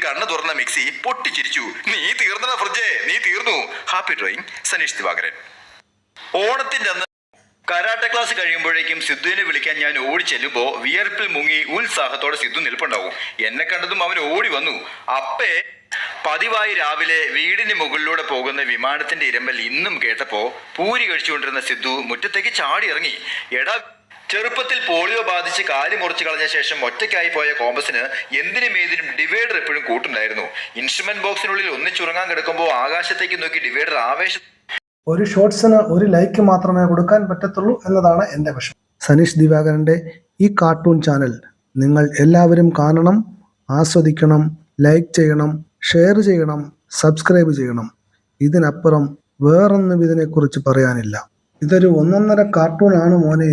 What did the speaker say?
കണ്ണു തുറന്ന മിക്സി പൊട്ടിച്ചിരിച്ചു. നീ തീർന്നടാ ഫ്രിഡ്ജേ, നീ തീർന്നു. Happy drawing, Saneesh Divakaran. ഓണത്തിന്റെ അന്ന് കരാട്ടെ ക്ലാസ് കഴിയുമ്പോഴേക്കും സിദ്ധുവിനെ വിളിക്കാൻ ഞാൻ ഓടി ചെല്ലുമ്പോ വിയർപ്പിൽ മുങ്ങി ഉത്സാഹത്തോടെ സിദ്ധു നിൽപ്പുണ്ടാവും. എന്നെ കണ്ടതും അവൻ ഓടി വന്നു. അപ്പേ പതിവായി രാവിലെ വീടിന് മുകളിലൂടെ പോകുന്ന വിമാനത്തിന്റെ ഇരമ്പൽ ഇന്നും കേട്ടപ്പോ പൂരി കഴിച്ചുകൊണ്ടിരുന്ന സിദ്ധു മുറ്റത്തേക്ക് ചാടി ഇറങ്ങി. എടാ, ചെറുപ്പത്തിൽ പോളിയോ ബാധിച്ച് കാല് മുറിച്ച് കളഞ്ഞ ശേഷം ഒറ്റയ്ക്കായി പോയ കോമ്പസിന് എന്തിനും ഏതിനും ഡിവൈഡർ എപ്പോഴും കൂട്ടുണ്ടായിരുന്നു. ഇൻസ്ട്രുമെന്റ് ബോക്സിനുള്ളിൽ ഒന്നിച്ചുറങ്ങാൻ കിടക്കുമ്പോൾ ആകാശത്തേക്ക് നോക്കി ഡിവൈഡർ ഒരു ഷോർട്സിന് ഒരു ലൈക്ക് മാത്രമേ കൊടുക്കാൻ പറ്റത്തുള്ളൂ എന്നതാണ് എൻ്റെ വിഷമം. സനീഷ് ദിവാകരൻ്റെ ഈ കാർട്ടൂൺ ചാനൽ നിങ്ങൾ എല്ലാവരും കാണണം, ആസ്വദിക്കണം, ലൈക്ക് ചെയ്യണം, ഷെയർ ചെയ്യണം, സബ്സ്ക്രൈബ് ചെയ്യണം. ഇതിനപ്പുറം വേറൊന്നും ഇതിനെക്കുറിച്ച് പറയാനില്ല. ഇതൊരു ഒന്നൊന്നര കാർട്ടൂൺ ആണ് മോനെ.